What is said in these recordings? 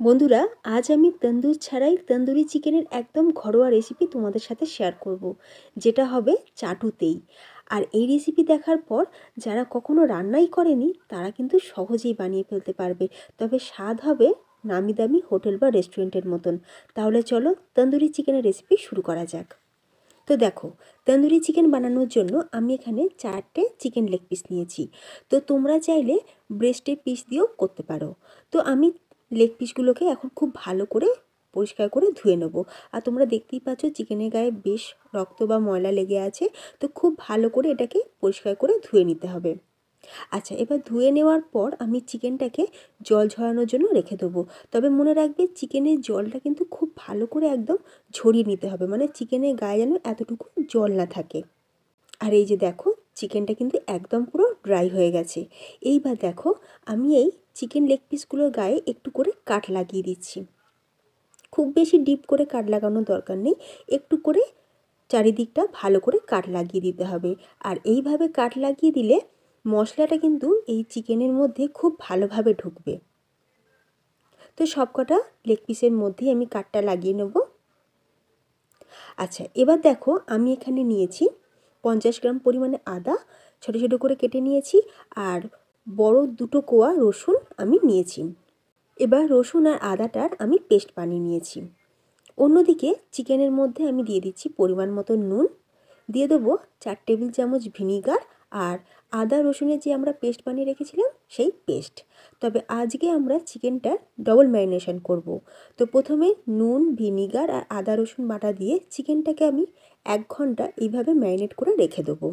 বন্ধুরা, আজ আমি তন্দুর ছাড়াই তন্দুরি চিকেনের একদম ঘরোয়া রেসিপি তোমাদের সাথে শেয়ার করব, যেটা হবে চাটুতেই। আর এই রেসিপি দেখার পর যারা কখনো রান্নাই করেনি তারা কিন্তু সহজেই বানিয়ে ফেলতে পারবে, তবে স্বাদ হবে নামি দামি হোটেল বা রেস্টুরেন্টের মতন। তাহলে চলো তন্দুরি চিকেনের রেসিপি শুরু করা যাক। তো দেখো, তন্দুরি চিকেন বানানোর জন্য আমি এখানে 4টে চিকেন লেগ পিস নিয়েছি। তো তোমরা চাইলে ব্রেস্টের পিস দিয়েও করতে পারো। তো আমি লেগ পিসগুলোকে এখন খুব ভালো করে পরিষ্কার করে ধুয়ে নেবো। আর তোমরা দেখতেই পাচ্ছ চিকেনের গায়ে বেশ রক্ত বা ময়লা লেগে আছে। তো খুব ভালো করে এটাকে পরিষ্কার করে ধুয়ে নিতে হবে। আচ্ছা, এবার ধুয়ে নেওয়ার পর আমি চিকেনটাকে জল ঝরানোর জন্য রেখে দেবো। তবে মনে রাখবে চিকেনের জলটা কিন্তু খুব ভালো করে একদম ঝরিয়ে নিতে হবে, মানে চিকেনের গায়ে যেন এতটুকু জল না থাকে। আর এই যে দেখো, চিকেনটা কিন্তু একদম পুরো ড্রাই হয়ে গেছে। এইবার দেখো, আমি এই চিকেন লেগ পিসগুলোর গায়ে একটু করে কাট লাগিয়ে দিচ্ছি। খুব বেশি ডিপ করে কাট লাগানোর দরকার নেই, একটু করে চারিদিকটা ভালো করে কাট লাগিয়ে দিতে হবে। আর এইভাবে কাট লাগিয়ে দিলে মশলাটা কিন্তু এই চিকেনের মধ্যে খুব ভালোভাবে ঢুকবে। তো সবকটা লেগ পিসের মধ্যেই আমি কাটটা লাগিয়ে নেব। আচ্ছা, এবার দেখো আমি এখানে নিয়েছি 50 গ্রাম পরিমাণে আদা, ছোটো ছোটো করে কেটে নিয়েছি। আর বড় দুটো কোয়া রসুন আমি নিয়েছি। এবার রসুন আর আদাটার আমি পেস্ট বানিয়ে নিয়েছি। অন্যদিকে চিকেনের মধ্যে আমি দিয়ে দিচ্ছি পরিমাণ মতো নুন, দিয়ে দেবো 4 টেবিল চামচ ভিনিগার, আর আদা রসুনের যে আমরা পেস্ট বানিয়ে রেখেছিলাম সেই পেস্ট। তবে আজকে আমরা চিকেনটা ডবল ম্যারিনেশন করব। তো প্রথমে নুন, ভিনিগার আর আদা রসুন বাটা দিয়ে চিকেনটাকে আমি 1 ঘন্টা এইভাবে ম্যারিনেট করে রেখে দেবো।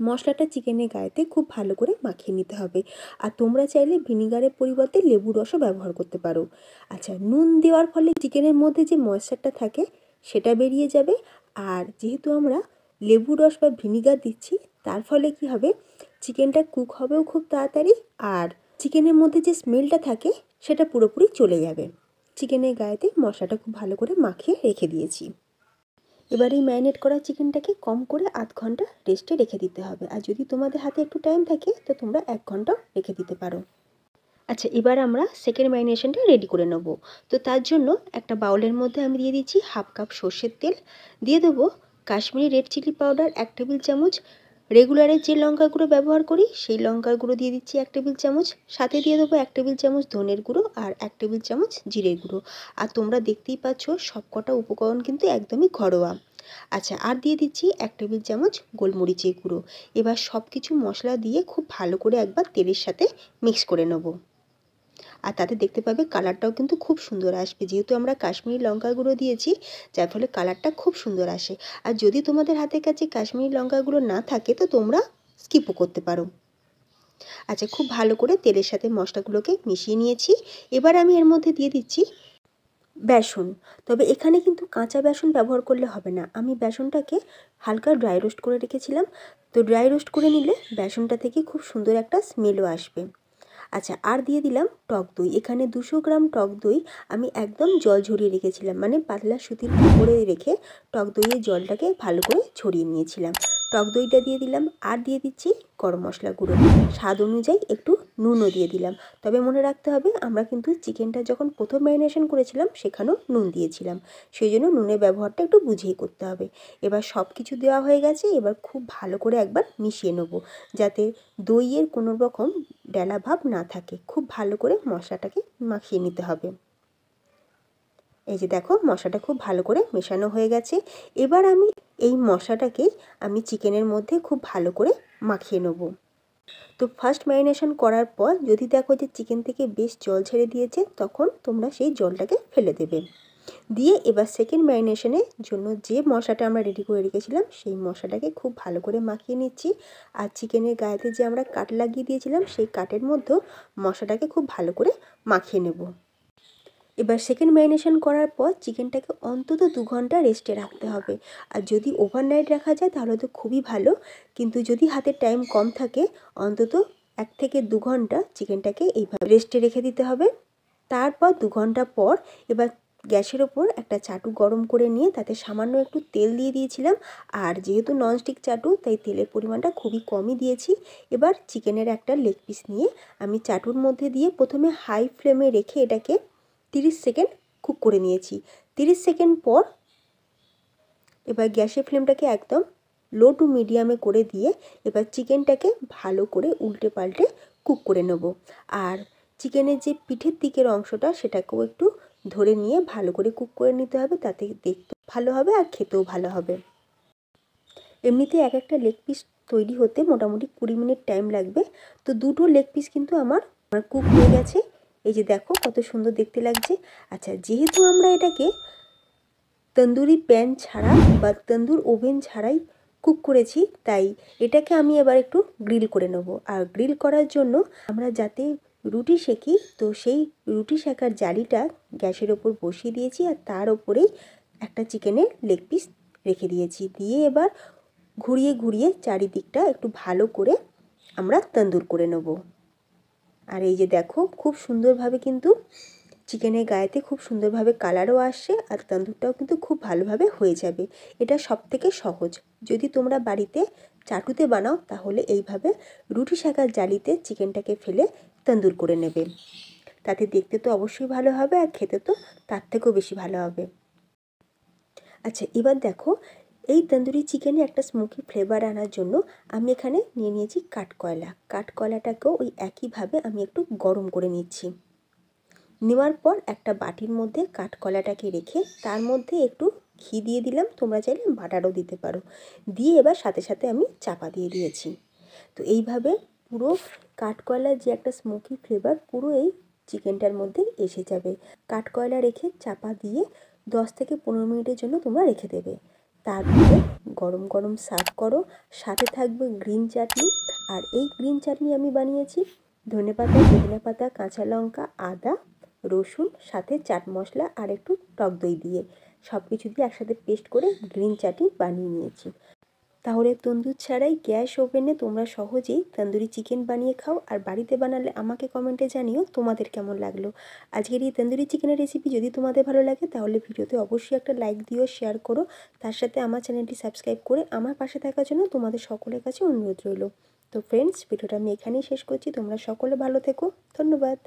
মশলাটা চিকেনের গায়েতে খুব ভালো করে মাখিয়ে নিতে হবে। আর তোমরা চাইলে ভিনিগারের পরিবর্তে লেবুর রসও ব্যবহার করতে পারো। আচ্ছা, নুন দেওয়ার ফলে চিকেনের মধ্যে যে ময়েশ্চারটা থাকে সেটা বেরিয়ে যাবে। আর যেহেতু আমরা লেবুর রস বা ভিনিগার দিচ্ছি, তার ফলে কি হবে, চিকেনটা কুক হবেও খুব তাড়াতাড়ি। আর চিকেনের মধ্যে যে স্মেলটা থাকে সেটা পুরোপুরি চলে যাবে। চিকেনের গায়েতে মশলাটা খুব ভালো করে মাখিয়ে রেখে দিয়েছি। এবার এই ম্যারিনেট করা চিকেনটাকে কম করে 1/2 ঘন্টা রেস্টে রেখে দিতে হবে। আর যদি তোমাদের হাতে একটু টাইম থাকে তো তোমরা 1 ঘন্টাও রেখে দিতে পারো। আচ্ছা, এবার আমরা সেকেন্ড ম্যারিনেশনটা রেডি করে নেব। তো তার জন্য একটা বাউলের মধ্যে আমি দিয়ে দিচ্ছি 1/2 কাপ সর্ষের তেল, দিয়ে দেবো Kashmiri red chilli powder 1 table চামচ, রেগুলারের যে লঙ্কা গুঁড়ো ব্যবহার করি সেই লঙ্কার গুঁড়ো দিয়ে দিচ্ছি 1 টেবিল চামচ, সাথে দিয়ে দেবো 1 টেবিল চামচ ধনের গুঁড়ো আর 1 টেবিল চামচ জিরের গুঁড়ো। আর তোমরা দেখতেই পাচ্ছ সবকটা উপকরণ কিন্তু একদমই ঘরোয়া। আচ্ছা, আর দিয়ে দিচ্ছি 1 টেবিল চামচ গোলমরিচের গুঁড়ো। এবার সব কিছু মশলা দিয়ে খুব ভালো করে একবার তেলের সাথে মিক্স করে নেব। আর তাতে দেখতে পাবে কালারটাও কিন্তু খুব সুন্দর আসবে, যেহেতু আমরা কাশ্মীরি লঙ্কা গুঁড়ো দিয়েছি, যার ফলে কালারটা খুব সুন্দর আসে। আর যদি তোমাদের হাতের কাছে কাশ্মীরি লঙ্কা গুঁড়ো না থাকে তো তোমরা স্কিপও করতে পারো। আচ্ছা, খুব ভালো করে তেলের সাথে মশলাগুলোকে মিশিয়ে নিয়েছি। এবার আমি এর মধ্যে দিয়ে দিচ্ছি বেসন। তবে এখানে কিন্তু কাঁচা বেসন ব্যবহার করলে হবে না, আমি বেসনটাকে হালকা ড্রাই রোস্ট করে রেখেছিলাম। তো ড্রাই রোস্ট করে নিলে বেসনটা থেকে খুব সুন্দর একটা স্মেলও আসবে। আচ্ছা, আর দিয়ে দিলাম টক দই। এখানে 200 গ্রাম টক দই আমি একদম জল ঝরিয়ে রেখেছিলাম, মানে পাতলা সুতির কাপড়ে রেখে টক দইয়ের জলটাকে ভালো করে ছড়িয়ে নিয়েছিলাম। টক দইটা দিয়ে দিলাম, আর দিয়ে দিচ্ছি গরম মশলা গুঁড়ো, স্বাদ অনুযায়ী একটু নুনও দিয়ে দিলাম। তবে মনে রাখতে হবে আমরা কিন্তু চিকেনটা যখন প্রথম ম্যারিনেশন করেছিলাম সেখানেও নুন দিয়েছিলাম, সেই জন্য নুনের ব্যবহারটা একটু বুঝেই করতে হবে। এবার সব কিছু দেওয়া হয়ে গেছে, এবার খুব ভালো করে একবার মিশিয়ে নেবো, যাতে দইয়ের কোনো রকম ডেলা ভাব না থাকে। খুব ভালো করে মশলাটাকে মাখিয়ে নিতে হবে। এই যে দেখো, মশলাটা খুব ভালো করে মেশানো হয়ে গেছে। এবার আমি এই মশলাটাকে আমি চিকেনের মধ্যে খুব ভালো করে মাখিয়ে নেব। তো ফার্স্ট ম্যারিনেশন করার পর যদি দেখো যে চিকেন থেকে বেশ জল ছেড়ে দিয়েছে, তখন তোমরা সেই জলটাকে ফেলে দেবে। দিয়ে এবার সেকেন্ড ম্যারিনেশনের জন্য যে মশলাটা আমরা রেডি করে রেখেছিলাম সেই মশলাটাকে খুব ভালো করে মাখিয়ে নিচ্ছি। আর চিকেনের গায়েতে যে আমরা কাট লাগিয়ে দিয়েছিলাম সেই কাটের মধ্যেও মশলাটাকে খুব ভালো করে মাখিয়ে নেব। এবার সেকেন্ড ম্যারিনেশন করার পর চিকেনটাকে অন্তত 2 ঘন্টা রেস্টে রাখতে হবে। আর যদি ওভারনাইট রাখা যায় তাহলে তো খুবই ভালো, কিন্তু যদি হাতের টাইম কম থাকে অন্তত 1 থেকে 2 ঘন্টা চিকেনটাকে এইভাবে রেস্টে রেখে দিতে হবে। তারপর 2 ঘন্টা পর এবার গ্যাসের ওপর একটা চাটু গরম করে নিয়ে তাতে সামান্য একটু তেল দিয়ে দিয়েছিলাম। আর যেহেতু ননস্টিক চাটু তাই তেলের পরিমাণটা খুবই কমই দিয়েছি। এবার চিকেনের একটা লেগ পিস নিয়ে আমি চাটুর মধ্যে দিয়ে প্রথমে হাই ফ্লেমে রেখে এটাকে 30 সেকেন্ড কুক করে নিয়েছি। 30 সেকেন্ড পর এবার গ্যাসের ফ্লেমটাকে একদম লো টু মিডিয়ামে করে দিয়ে এবার চিকেনটাকে ভালো করে উল্টে পাল্টে কুক করে নেব। আর চিকেনের যে পিঠের দিকের অংশটা সেটাকেও একটু ধরে নিয়ে ভালো করে কুক করে নিতে হবে, তাতে দেখতেও ভালো হবে আর খেতেও ভালো হবে। এমনিতে এক একটা লেগ পিস তৈরি হতে মোটামুটি 20 মিনিট টাইম লাগবে। তো দুটো লেগ পিস কিন্তু আমার কুক হয়ে গেছে। এই যে দেখো কত সুন্দর দেখতে লাগছে। আচ্ছা, যেহেতু আমরা এটাকে তন্দুরি প্যান ছাড়া বা তন্দুর ওভেন ছাড়াই কুক করেছি, তাই এটাকে আমি এবার একটু গ্রিল করে নেব। আর গ্রিল করার জন্য আমরা যাতে রুটি সেঁকি, তো সেই রুটি সেঁকার জালিটা গ্যাসের ওপর বসিয়ে দিয়েছি আর তার ওপরেই একটা চিকেনের লেগ পিস রেখে দিয়েছি। দিয়ে এবার ঘুরিয়ে ঘুরিয়ে চারিদিকটা একটু ভালো করে আমরা তন্দুর করে নেব। আর এই যে দেখো খুব সুন্দরভাবে কিন্তু চিকেনের গায়েতে খুব সুন্দরভাবে কালারও আসছে আর তন্দুরটাও কিন্তু খুব ভালোভাবে হয়ে যাবে। এটা সবথেকে সহজ। যদি তোমরা বাড়িতে চাটুতে বানাও তাহলে এইভাবে রুটি সেঁকার জালিতে চিকেনটাকে ফেলে তন্দুর করে নেবে। তাতে দেখতে তো অবশ্যই ভালো হবে আর খেতে তো তার থেকেও বেশি ভালো হবে। আচ্ছা, এবার দেখো এই তন্দুরি চিকেনে একটা স্মোকি ফ্লেভার আনার জন্য আমি এখানে নিয়ে নিয়েছি কাঠকয়লা। কাঠকয়লাটাকেও ওই একইভাবে আমি একটু গরম করে নিচ্ছি। নেওয়ার পর একটা বাটির মধ্যে কাঠকলাটাকে রেখে তার মধ্যে একটু ঘি দিয়ে দিলাম, তোমরা চাইলে বাটারও দিতে পারো। দিয়ে এবার সাথে সাথে আমি চাপা দিয়ে দিয়েছি। তো এইভাবে পুরো কাঠকয়লার যে একটা স্মোকি ফ্লেভার পুরো এই চিকেনটার মধ্যে এসে যাবে। কাঠকয়লা রেখে চাপা দিয়ে 10 থেকে 15 মিনিটের জন্য তোমরা রেখে দেবে। তারপরে গরম গরম সার্ভ করো। সাথে থাকবে গ্রিন চাটনি। আর এই গ্রিন চাটনি আমি বানিয়েছি ধনেপাতা, পুদিনা পাতা, কাঁচা লঙ্কা, আদা, রসুন, সাথে চাট মশলা আর একটু টক দই দিয়ে সব কিছু দিয়ে একসাথে পেস্ট করে গ্রিন চাটনি বানিয়ে নিয়েছি। তাহলে তন্দুর ছাড়াই গ্যাস ওভেনে তোমরা সহজেই তন্দুরি চিকেন বানিয়ে খাও। আর বাড়িতে বানালে আমাকে কমেন্টে জানিও তোমাদের কেমন লাগলো। আজকের এই তন্দুরি চিকেনের রেসিপি যদি তোমাদের ভালো লাগে তাহলে ভিডিওতে অবশ্যই একটা লাইক দিও, শেয়ার করো। তার সাথে আমার চ্যানেলটি সাবস্ক্রাইব করে আমার পাশে থাকার জন্য তোমাদের সকলের কাছে অনুরোধ রইল। তো ফ্রেন্ডস, ভিডিওটা আমি এখানেই শেষ করছি। তোমরা সকলে ভালো থেকো। ধন্যবাদ।